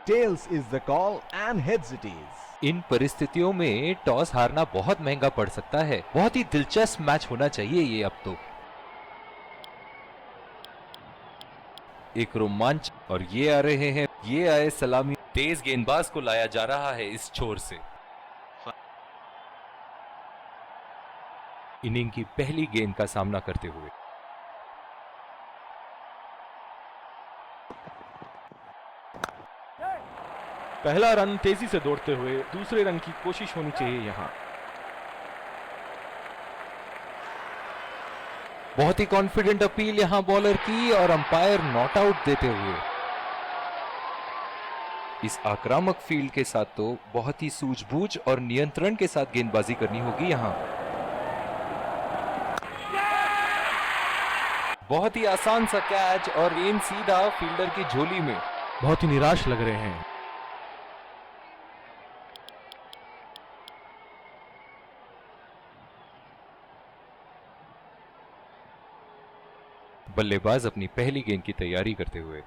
Tails is the call and heads it is. इन परिस्थितियों में toss हारना बहुत महंगा पड़ सकता है। बहुत ही दिलचस्प मैच होना चाहिए ये अब तो। एक रोमांच, और ये आ रहे हैं, ये आए सलामी। तेज गेंदबाज को लाया जा रहा है इस छोर से। इनिंग की पहली गेंद का सामना करते हुए पहला रन तेजी से दौड़ते हुए दूसरे रन की कोशिश होनी चाहिए यहां। बहुत ही कॉन्फिडेंट अपील यहां बॉलर की, और अंपायर नॉट आउट देते हुए। इस आक्रामक फील्ड के साथ तो बहुत ही सूझबूझ और नियंत्रण के साथ गेंदबाजी करनी होगी यहां। बहुत ही आसान सा कैच, और गेंद सीधा फील्डर की झोली में। बहुत ही निराश लग रहे हैं। बल्लेबाज अपनी पहली गेंद की तैयारी करते हुए।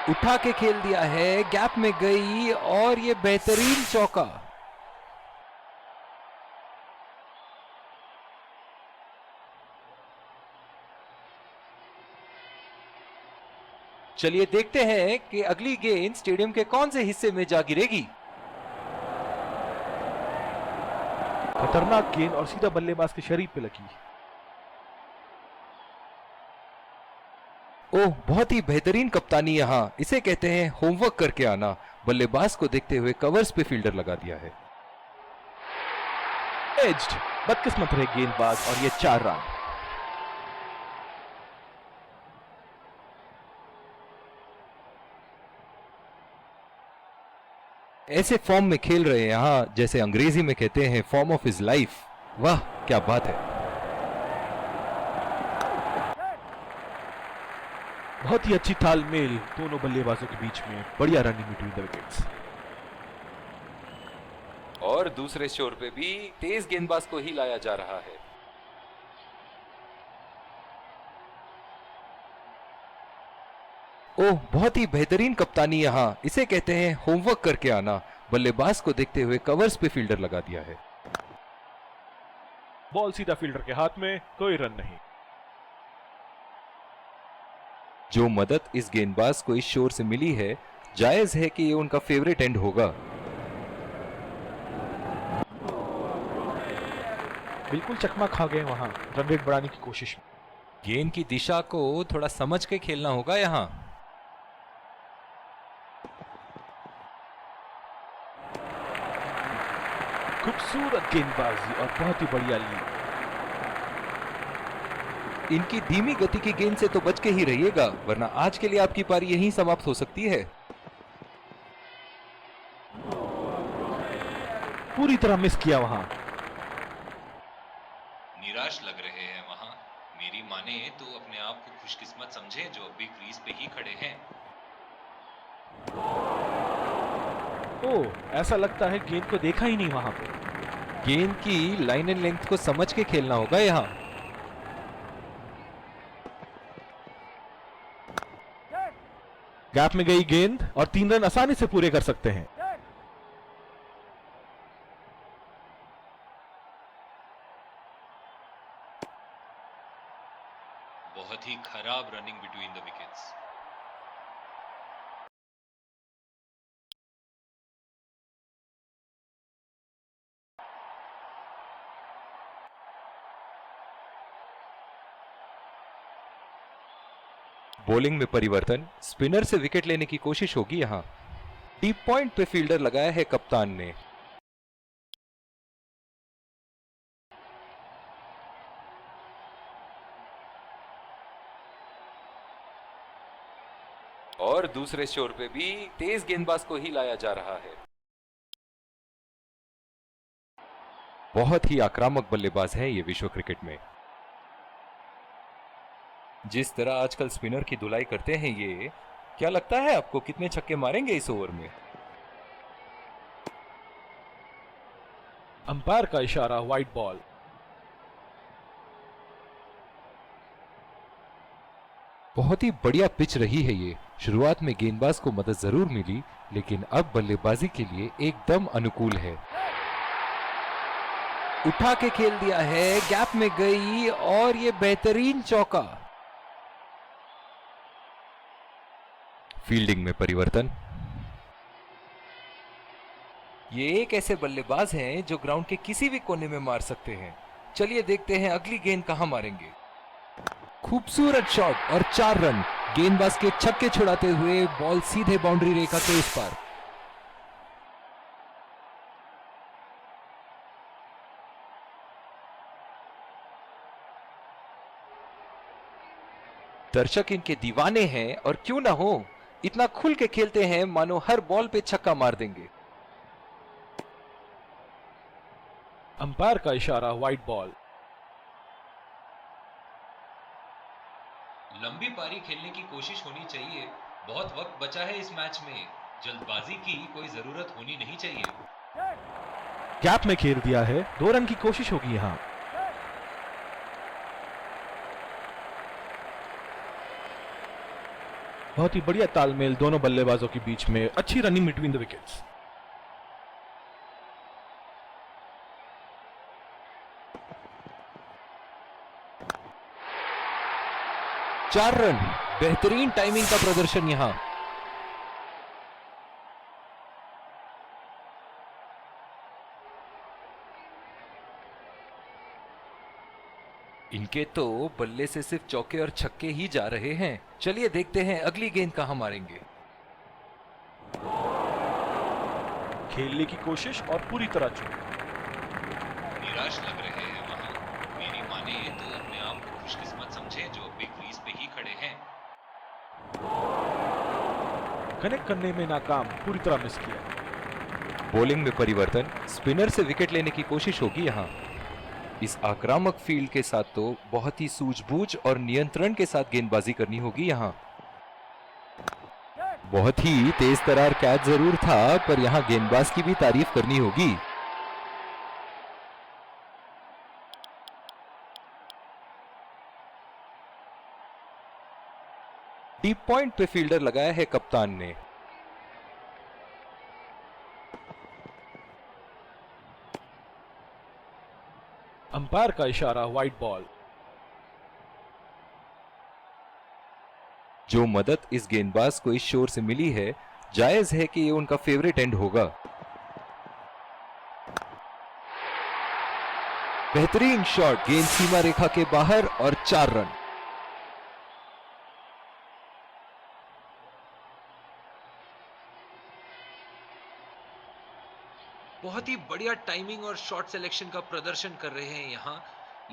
उठा के खेल दिया है, गैप में गई, और ये बेहतरीन चौका। चलिए देखते हैं कि अगली गेंद स्टेडियम के कौन से हिस्से में जा गिरेगी। खतरनाक गेंद और सीधा बल्लेबाज के शरीर पे लगी। ओह, बहुत ही बेहतरीन कप्तानी यहां। इसे कहते हैं होमवर्क करके आना। बल्लेबाज को देखते हुए कवर्स पे फील्डर लगा दिया है। एज्ड, बदकिस्मत रहे गेंदबाज, और ये 4 रन। ऐसे फॉर्म में खेल रहे हैं यहां, जैसे अंग्रेजी में कहते हैं फॉर्म ऑफ हिज लाइफ। वाह क्या बात है। बहुत ही अच्छी तालमेल दोनों बल्लेबाजों के बीच में। बढ़िया रनिंग बिटवीन द विकेट्स। और दूसरे छोर पे भी तेज गेंदबाज को ही लाया जा रहा है। ओह, बहुत ही बेहतरीन कप्तानी यहां। इसे कहते हैं होमवर्क करके आना। बल्लेबाज को देखते हुए कवर्स पे फील्डर लगा दिया है। बॉल सीधा फील्डर के हाथ में, कोई रन नहीं। जो मदद इस गेंदबाज को इस शोर से मिली है, जायज है कि ये उनका फेवरेट एंड होगा। बिल्कुल चकमा खा गए वहां रन रेट बढ़ाने की कोशिश में। गेंद की दिशा को थोड़ा समझ के खेलना होगा यहां। खूबसूरत गेंदबाजी और बहुत ही बढ़िया लीड। इनकी धीमी गति की गेंद से तो बच के ही रहिएगा, वरना आज के लिए आपकी पारी यहीं समाप्त हो सकती है। पूरी तरह मिस किया वहां। निराश लग रहे हैं वहां। मेरी माने तो अपने आप को खुशकिस्मत समझे जो अभी क्रीज पे ही खड़े हैं। ओह, ऐसा लगता है गेंद को देखा ही नहीं वहां पे। गेंद की लाइन एंड लेंथ को समझ के खेलना होगा यहां। गैप में गई गेंद, और 3 रन आसानी से पूरे कर सकते हैं। बहुत ही खराब running between the wickets. Bowling में परिवर्तन, स्पिनर से विकेट लेने की कोशिश होगी यहां। डीप पॉइंट पे फील्डर लगाया है कप्तान ने। और दूसरे छोर पे भी तेज गेंदबाज को ही लाया जा रहा है। बहुत ही आक्रामक बल्लेबाज है ये विश्व क्रिकेट में। जिस तरह आजकल स्पिनर की धुलाई करते हैं ये, क्या लगता है आपको कितने छक्के मारेंगे इस ओवर में? अंपायर का इशारा, वाइड बॉल। बहुत ही बढ़िया पिच रही है ये। शुरुआत में गेंदबाज को मदद जरूर मिली, लेकिन अब बल्लेबाजी के लिए एकदम अनुकूल है। उठा के खेल दिया है, गैप में गई और ये बेहतरीन चौका। फील्डिंग में परिवर्तन। ये एक ऐसे बल्लेबाज हैं जो ग्राउंड के किसी भी कोने में मार सकते हैं। चलिए देखते हैं अगली गेंद कहां मारेंगे। खूबसूरत शॉट और 4 रन। गेंदबाज के छक्के छुड़ाते हुए बॉल सीधे बाउंड्री रेखा के उस पार। दर्शक इनके दीवाने हैं और क्यों ना हो, इतना खुल के खेलते हैं मानो हर बॉल पे छक्का मार देंगे। अंपायर का इशारा, वाइड बॉल। लंबी पारी खेलने की कोशिश होनी चाहिए। बहुत वक्त बचा है इस मैच में। जल्दबाजी की कोई जरूरत होनी नहीं चाहिए। गैप में खेल दिया है, 2 रन की कोशिश होगी यहां। बहुत ही बढ़िया तालमेल दोनों बल्लेबाजों के बीच में। अच्छी रनिंग बिटवीन द विकेट्स। चार रन। बेहतरीन टाइमिंग का प्रदर्शन यहां। इनके तो बल्ले से सिर्फ चौके और छक्के ही जा रहे हैं। चलिए देखते हैं अगली गेंद कहां मारेंगे। खेलने की कोशिश और पूरी तरह चूक। निराश लग रहे हैं वहां। मेरी माने तो अपने आप को खुशकिस्मत समझे जो बिग क्रीज पे ही खड़े हैं। कनेक्ट करने में नाकाम, पूरी तरह मिस किया। बॉलिंग में परिवर्तन। स्पिनर से विकेट लेने की कोशिश होगी यहां। इस आक्रामक फील्ड के साथ तो बहुत ही सूझबूझ और नियंत्रण के साथ गेंदबाजी करनी होगी यहां। बहुत ही तेज तरार कैच जरूर था, पर यहां गेंदबाज की भी तारीफ करनी होगी। डीप पॉइंट पे फील्डर लगाया है कप्तान ने। अंपायर का इशारा, वाइड बॉल। जो मदद इस गेंदबाज को इस शोर से मिली है, जायज है कि ये उनका फेवरेट एंड होगा। बेहतरीन शॉट, गेंद सीमा रेखा के बाहर और 4 रन। बहुत ही बढ़िया टाइमिंग और शॉट सिलेक्शन का प्रदर्शन कर रहे हैं यहां,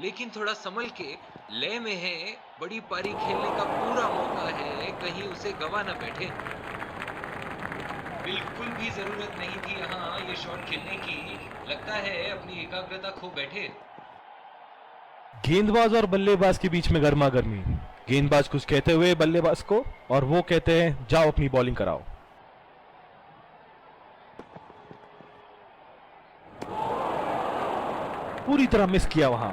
लेकिन थोड़ा संभल के। लय में है, बड़ी पारी खेलने का पूरा मौका है, कहीं उसे गवा ना बैठे। बिल्कुल भी जरूरत नहीं थी यहां ये शॉट खेलने की। लगता है अपनी एकाग्रता खो बैठे। गेंदबाज और बल्लेबाज के बीच में गर्मा गर्मी। गेंदबाज कुछ कहते हुए बल्लेबाज को, और वो कहते हैं जाओ अपनी बॉलिंग कराओ। पूरी तरह मिस किया वहां।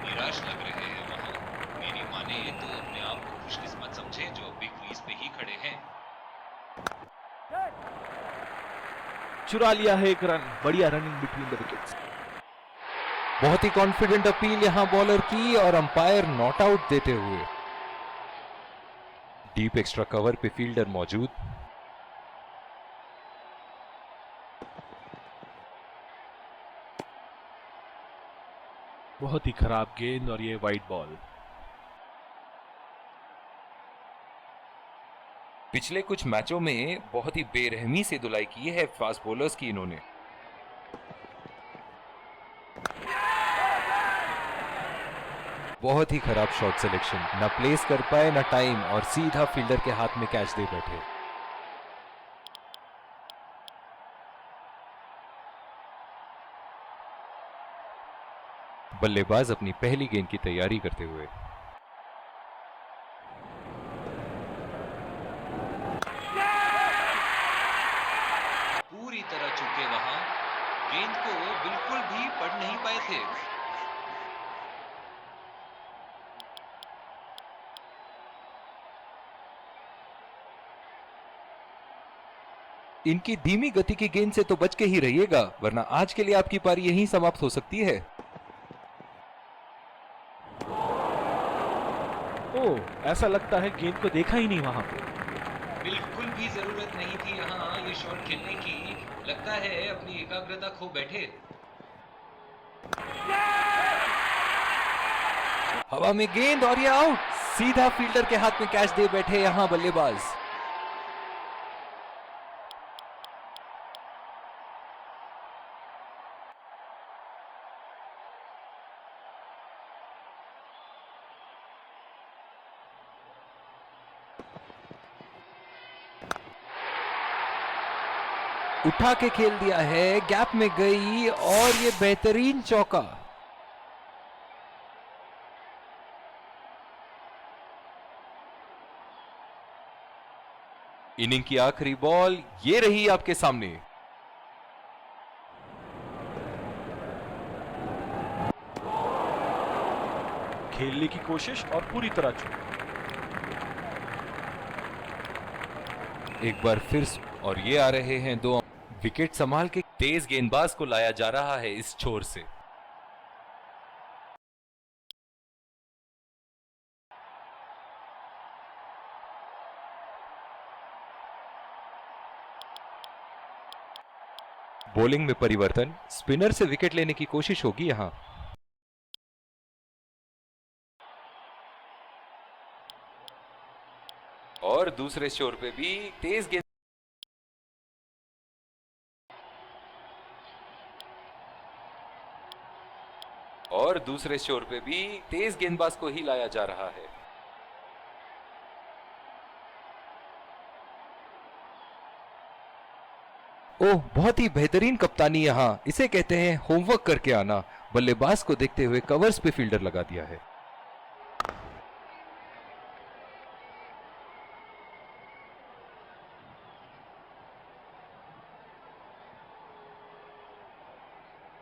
निराश लग रहे हैं वहां। मेरी माने तो अपने आप को खुशकिस्मत समझे जो बिग क्रीज पे ही खड़े हैं। चुरा लिया है 1 रन। बढ़िया रनिंग बिटवीन द विकेट्स। बहुत ही कॉन्फिडेंट अपील यहां बॉलर की और अंपायर नॉट आउट देते हुए। डीप एक्स्ट्रा कवर पे फील्डर मौजूद। बहुत ही खराब गेंद और ये वाइड बॉल। पिछले कुछ मैचों में बहुत ही बेरहमी से धुलाई की है फास्ट बॉलर्स की इन्होंने। बहुत ही खराब शॉट सिलेक्शन, ना प्लेस कर पाए ना टाइम, और सीधा फील्डर के हाथ में कैच दे बैठे। बल्लेबाज अपनी पहली गेंद की तैयारी करते हुए। पूरी तरह चूके वहां। गेंद को बिल्कुल भी पढ़ नहीं पाए थे। इनकी धीमी गति की गेंद से तो बच के ही रहिएगा, वरना आज के लिए आपकी पारी यहीं समाप्त हो सकती है। ओह, ऐसा लगता है गेंद को देखा ही नहीं वहां पे। बिल्कुल भी जरूरत नहीं थी यहाँ ये शॉट खेलने की। लगता है अपनी एकाग्रता खो बैठे। हवा में गेंद और ये आउट। सीधा फील्डर के हाथ में कैच दे बैठे यहाँ बल्लेबाज। उठा के खेल दिया है, गैप में गई और ये बेहतरीन चौका। इनिंग की आखिरी बॉल ये रही आपके सामने। खेलने की कोशिश और पूरी तरह चूक। एक बार फिर और ये आ रहे हैं दो विकेट संभाल के। तेज गेंदबाज को लाया जा रहा है इस छोर से। बॉलिंग में परिवर्तन, स्पिनर से विकेट लेने की कोशिश होगी यहां। और दूसरे छोर पे भी तेज गेंद। और दूसरे छोर पे भी तेज गेंदबाज को ही लाया जा रहा है। ओह, बहुत ही बेहतरीन कप्तानी यहां। इसे कहते हैं होमवर्क करके आना। बल्लेबाज को देखते हुए कवर्स पे फील्डर लगा दिया है।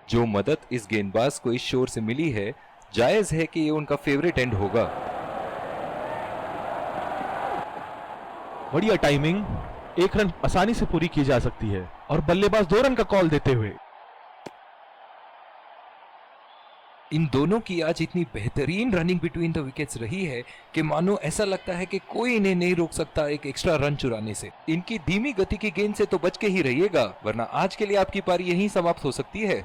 जो मदद इस गेंदबाज को इस शोर से मिली है, जायज है कि ये उनका फेवरेट एंड होगा। बढ़िया टाइमिंग, एक रन आसानी से पूरी की जा सकती है और बल्लेबाज 2 रन का कॉल देते हुए। इन दोनों की आज इतनी बेहतरीन रनिंग बिटवीन द विकेट्स रही है कि मानो ऐसा लगता है कि कोई इन्हें नहीं रोक सकता एक एक्स्ट्रा रन चुराने से। इनकी धीमी गति की गेंद से तो बच के ही रहिएगा, वरना आज के लिए आपकी पारी यहीं समाप्त हो सकती है।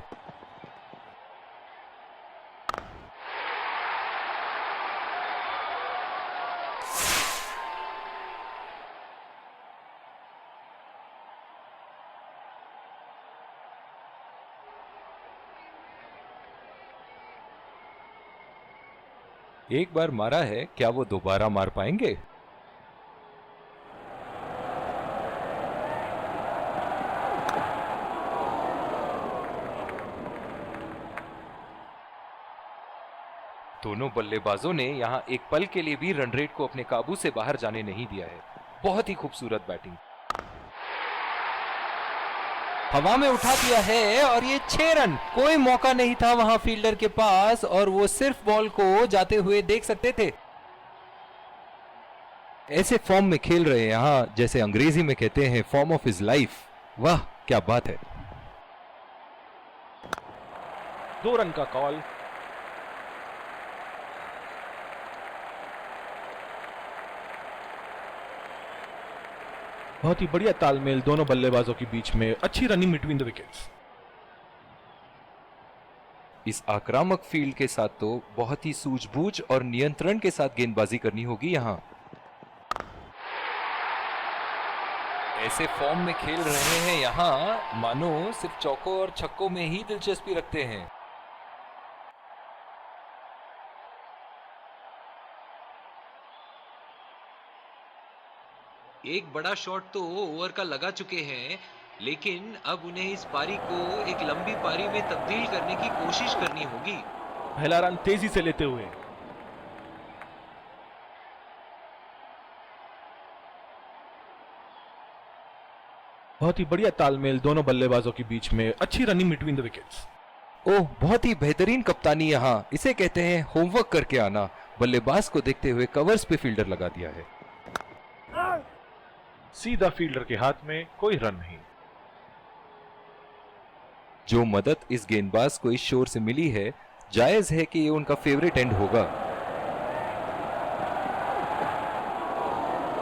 एक बार मारा है, क्या वो दोबारा मार पाएंगे? दोनों बल्लेबाजों ने यहां एक पल के लिए भी रन रेट को अपने काबू से बाहर जाने नहीं दिया है। बहुत ही खूबसूरत बैटिंग। हवा में उठा दिया है और ये 6 रन। कोई मौका नहीं था वहां फील्डर के पास और वो सिर्फ बॉल को जाते हुए देख सकते थे। ऐसे फॉर्म में खेल रहे हैं यहां, जैसे अंग्रेजी में कहते हैं फॉर्म ऑफ हिज लाइफ। वाह, क्या बात है। 2 रन का कॉल। बहुत ही बढ़िया तालमेल दोनों बल्लेबाजों के बीच में, अच्छी रनिंग बिटवीन द विकेट्स। इस आक्रामक फील्ड के साथ तो बहुत ही सूझबूझ और नियंत्रण के साथ गेंदबाजी करनी होगी यहां। ऐसे फॉर्म में खेल रहे हैं यहां, मानो सिर्फ चौकों और छक्कों में ही दिलचस्पी रखते हैं। एक बड़ा शॉट तो ओवर का लगा चुके हैं, लेकिन अब उन्हें इस पारी को एक लंबी पारी में तब्दील करने की कोशिश करनी होगी। पहला रन तेजी से लेते हुए। बहुत ही बढ़िया तालमेल दोनों बल्लेबाजों के बीच में, अच्छी रनिंग बिटवीन द विकेट्स। ओह, बहुत ही बेहतरीन कप्तानी यहां। इसे कहते हैं होमवर्क करके आना। बल्लेबाज को देखते हुए कवर्स पे फील्डर लगा दिया है। सीधा फील्डर के हाथ में, कोई रन नहीं। जो मदद इस गेंदबाज को इस शोर से मिली है, जायज है कि ये उनका फेवरेट एंड होगा।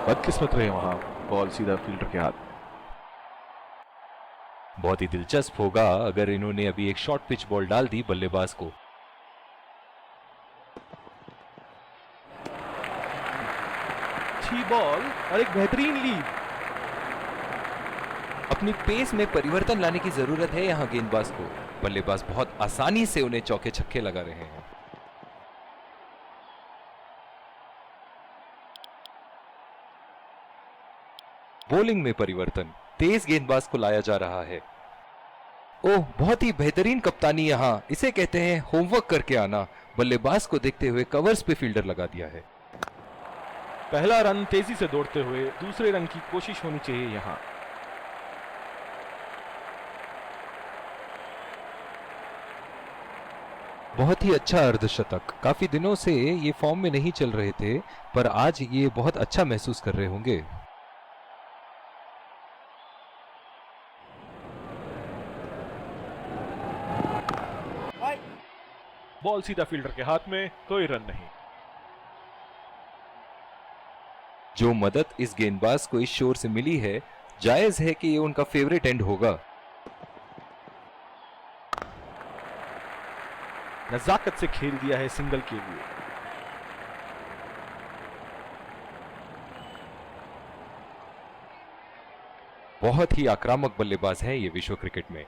बदकिस्मत रहे वहां, बॉल सीधा फील्डर के हाथ में। बहुत ही दिलचस्प होगा अगर इन्होंने अभी एक शॉर्ट पिच बॉल डाल दी बल्लेबाज को। अच्छी बॉल और एक बेहतरीन लीड। अपनी पेस में परिवर्तन लाने की जरूरत है यहां गेंदबाज को। बल्लेबाज बहुत आसानी से उन्हें चौके छक्के लगा रहे हैं। बॉलिंग में परिवर्तन, तेज गेंदबाज को लाया जा रहा है। ओह, बहुत ही बेहतरीन कप्तानी यहां, इसे कहते हैं होमवर्क करके आना। बल्लेबाज को देखते हुए कवर्स पे फील्डर लगा दिया है। पहला रन तेजी से दौड़ते हुए दूसरे रन की कोशिश होनी चाहिए यहां। बहुत ही अच्छा अर्धशतक। काफी दिनों से ये फॉर्म में नहीं चल रहे थे, पर आज ये बहुत अच्छा महसूस कर रहे होंगे। बॉल सीधा फील्डर के हाथ में, कोई रन नहीं। जो मदद इस गेंदबाज को इस शोर से मिली है, जायज है कि ये उनका फेवरेट एंड होगा। नजाकत से खेल दिया है सिंगल के लिए। बहुत ही आक्रामक बल्लेबाज हैं ये विश्व क्रिकेट में।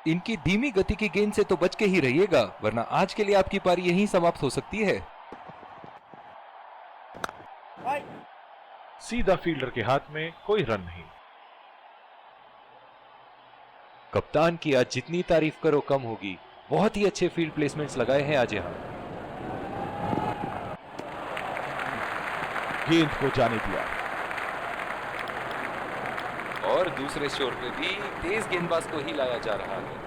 इनकी धीमी गति की गेंद से तो बच के ही रहिएगा, वरना आज के लिए आपकी पारी यहीं समाप्त हो सकती है। सीधा फील्डर के हाथ में, कोई रन नहीं। कप्तान की आज जितनी तारीफ करो कम होगी। बहुत ही अच्छे फील्ड प्लेसमेंट्स लगाए हैं आज यहां। गेंद को जाने दिया। और दूसरे शोर पे भी तेज गेंदबाज को ही लाया जा रहा है।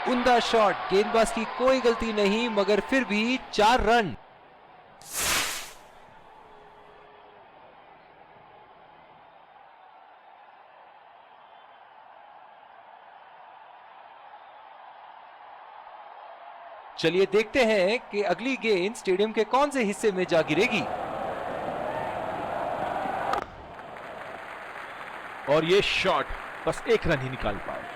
उम्दा शॉट, गेंदबाज की कोई गलती नहीं, मगर फिर भी 4 रन। चलिए देखते हैं कि अगली गेंद स्टेडियम के कौन से हिस्से में जा गिरेगी। और ये शॉट बस एक रन ही निकाल पाए।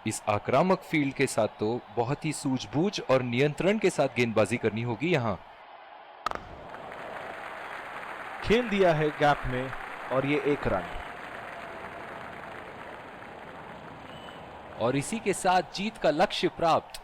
इस आक्रामक फील्ड के साथ तो बहुत ही सूझबूझ और नियंत्रण के साथ गेंदबाजी करनी होगी यहां। खेल दिया है गैप में और ये एक रन। और इसी के साथ जीत का लक्ष्य प्राप्त।